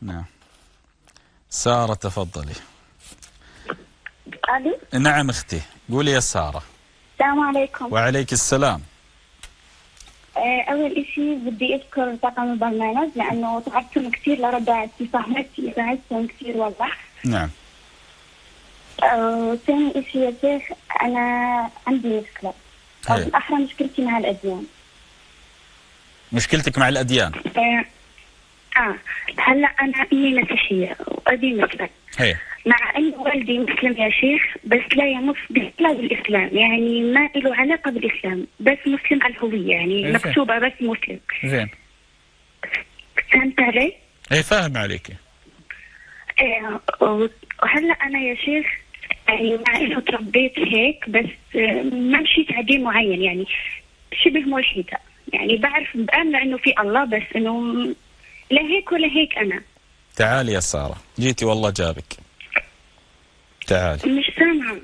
نعم. سارة تفضلي. الو. نعم اختي، قولي يا سارة. السلام عليكم. وعليك السلام. اول شيء بدي اشكر طاقم البرنامج لانه تعبتم كثير لرد على اتصالاتي، ساعدتم كثير والله. نعم. ثاني شيء يا شيخ، انا عندي مشكلة، او بالاحرى مشكلتي مع الاديان. مشكلتك مع الاديان؟ هلا انا امي مسيحية وابي مسلم. مع ان والدي مسلم يا شيخ، بس لا ينص لا بالاسلام، يعني ما له علاقه بالاسلام، بس مسلم على الهويه، يعني مكتوبه بس مسلم. زين. فهمت علي؟ ايه فاهم عليك. وهلا انا يا شيخ يعني مع انه تربيت هيك، بس ما مشيت على دين معين، يعني شبه ملحده، يعني بعرف بآمن انه في الله، بس انه لا هيك ولا هيك. انا تعالي يا سارة، جيتي والله جابك. تعالي. مش سامعة.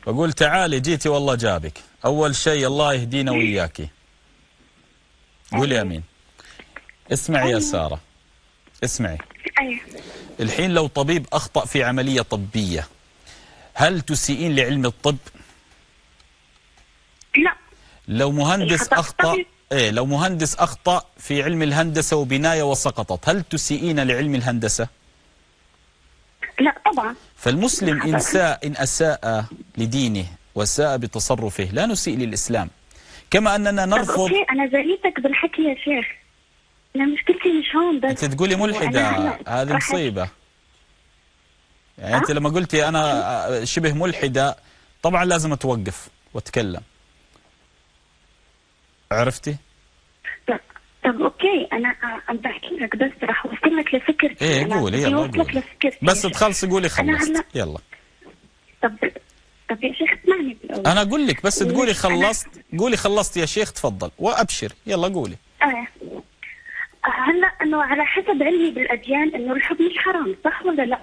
بقول تعالي، جيتي والله جابك. أول شيء الله يهدينا وياكي. قولي آمين. اسمعي يا سارة، اسمعي. الحين لو طبيب أخطأ في عملية طبية، هل تسيئين لعلم الطب؟ لا. لو مهندس أخطأ، لو مهندس أخطأ في علم الهندسة وبناية وسقطت، هل تسيئين لعلم الهندسة؟ لا طبعا. فالمسلم إن أساء لدينه وساء بتصرفه لا نسيء للإسلام، كما أننا نرفض. أوكي، أنا زريتك بالحكي يا شيخ، أنا مشكلتي مش هون بس. أنت تقولي ملحدة، هذه مصيبة. يعني أنت لما قلتي أنا شبه ملحدة طبعا لازم أتوقف وأتكلم. عرفتي؟ طب اوكي، انا عم بحكي لك بس راح اوصل لك لفكرتي. ايه قولي، يلا قولي بس تخلصي، قولي خلصت يلا. طب يا شيخ اسمعني بالاول. انا اقول لك بس تقولي خلصت، قولي خلصت يا شيخ تفضل وابشر، يلا قولي. هلا انه على حسب علمي بالاديان انه الحب مش حرام، صح ولا لا؟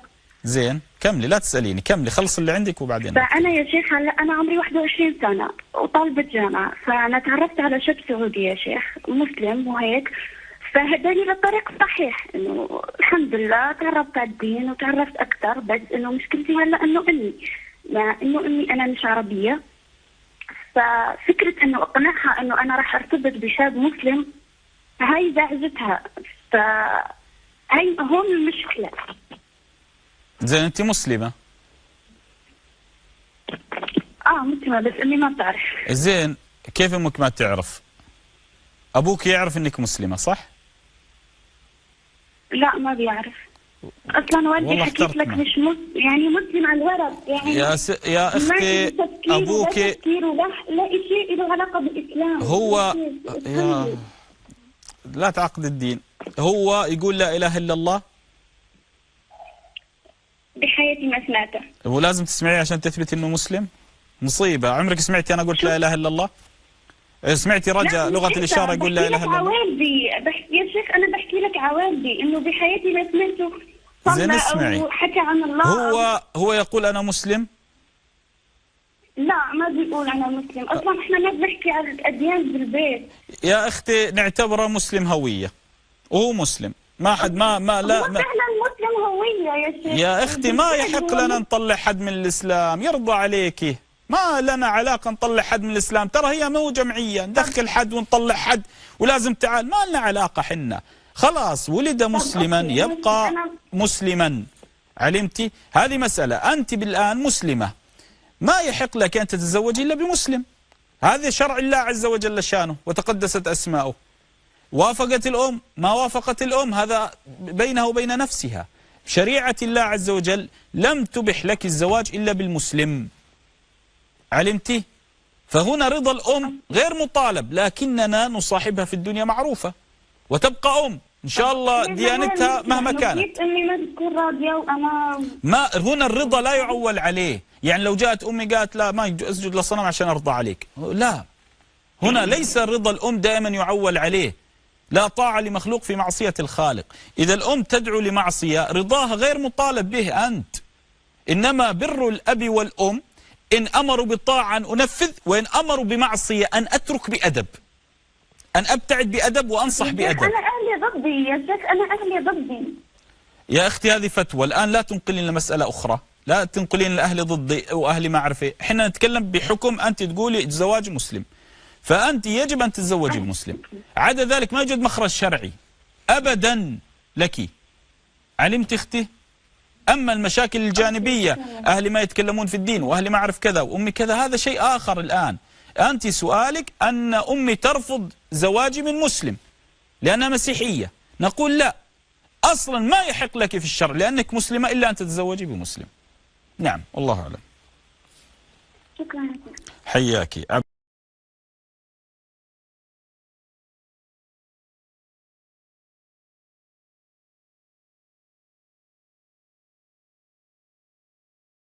زين كملي، لا تساليني، كملي خلص اللي عندك وبعدين. فانا يا شيخ هلا انا عمري 21 سنه وطالبه جامعه، فانا تعرفت على شاب سعودي يا شيخ مسلم وهيك، فهداني للطريق الصحيح، انه الحمد لله تعرفت على الدين وتعرفت اكثر. بس انه مشكلتي هلا انه امي انا مش عربيه، ففكره انه اقنعها انه انا راح ارتبط بشاب مسلم هاي زعجتها، فهي هون المشكله. زين انت مسلمه؟ مسلمه بس امي ما بتعرف. زين كيف امك ما تعرف؟ ابوك يعرف انك مسلمه صح؟ لا ما بيعرف اصلا. والدي حكيت لك مش يعني مسلم على الورق، يعني يا اختي ابوك لا شيء له علاقه بالاسلام. هو لا تعقد الدين، هو يقول لا اله الا الله. بحياتي ما سمعته. ولازم تسمعيه عشان تثبت انه مسلم؟ مصيبه. عمرك سمعتي انا قلت لا اله الا الله؟ سمعتي رجا لغه الاشاره يقول لا اله الا الله؟ يا شيخ انا بحكي لك عوالدي انه بحياتي ما سمعته زين اسمعي، او حكى عن الله. هو يقول انا مسلم؟ لا ما بيقول انا مسلم، اصلا احنا ما بنحكي عن الاديان بالبيت. يا اختي نعتبره مسلم هويه وهو مسلم، ما حد لا هو فعلا مسلم هويه يا شيخ. يا اختي ما يحق لنا نطلع حد من الاسلام، يرضى عليكي، ما لنا علاقه نطلع حد من الاسلام، ترى هي مو جمعيه ندخل حد ونطلع حد ولازم تعال، ما لنا علاقه حنا، خلاص ولد مسلما يبقى مسلما. علمتي؟ هذه مساله، انت بالان مسلمه ما يحق لك ان تتزوجي الا بمسلم، هذا شرع الله عز وجل شانه وتقدست اسماؤه. وافقت الام ما وافقت الام هذا بينها وبين نفسها، شريعه الله عز وجل لم تبح لك الزواج الا بالمسلم. علمتي؟ فهنا رضا الام غير مطالب، لكننا نصاحبها في الدنيا معروفه وتبقى ام ان شاء الله ديانتها مهما كانت. امي ما بتكون راضيه وانا ما هنا الرضا لا يعول عليه، يعني لو جاءت امي قالت لا ما اسجد للصنم عشان ارضى عليك، لا، هنا ليس رضا الام دائما يعول عليه، لا طاعه لمخلوق في معصيه الخالق. اذا الام تدعو لمعصيه رضاها غير مطالب به انت، انما بر الاب والام ان امروا بالطاعه ان انفذ، وان امروا بمعصيه ان اترك بادب، ان ابتعد بادب وانصح بادب. انا اهلي ضدي يا شيخ، انا اهلي ضدي. يا أختي هذه فتوى، الآن لا تنقلين لمسألة أخرى، لا تنقلين لأهلي ضدي وأهلي ما أعرف إيه، إحنا نتكلم بحكم أنت تقولي زواج مسلم، فأنت يجب أن تتزوجي بمسلم، عدا ذلك ما يوجد مخرج شرعي أبدا لك. علمت أختي؟ أما المشاكل الجانبية، أهلي ما يتكلمون في الدين وأهلي ما أعرف كذا وأمي كذا، هذا شيء آخر. الآن أنت سؤالك أن أمي ترفض زواجي من مسلم لأنها مسيحية، نقول لا، أصلا ما يحق لك في الشرع لأنك مسلمة إلا أن تتزوجي بمسلم. نعم والله أعلم. شكرا. حياك.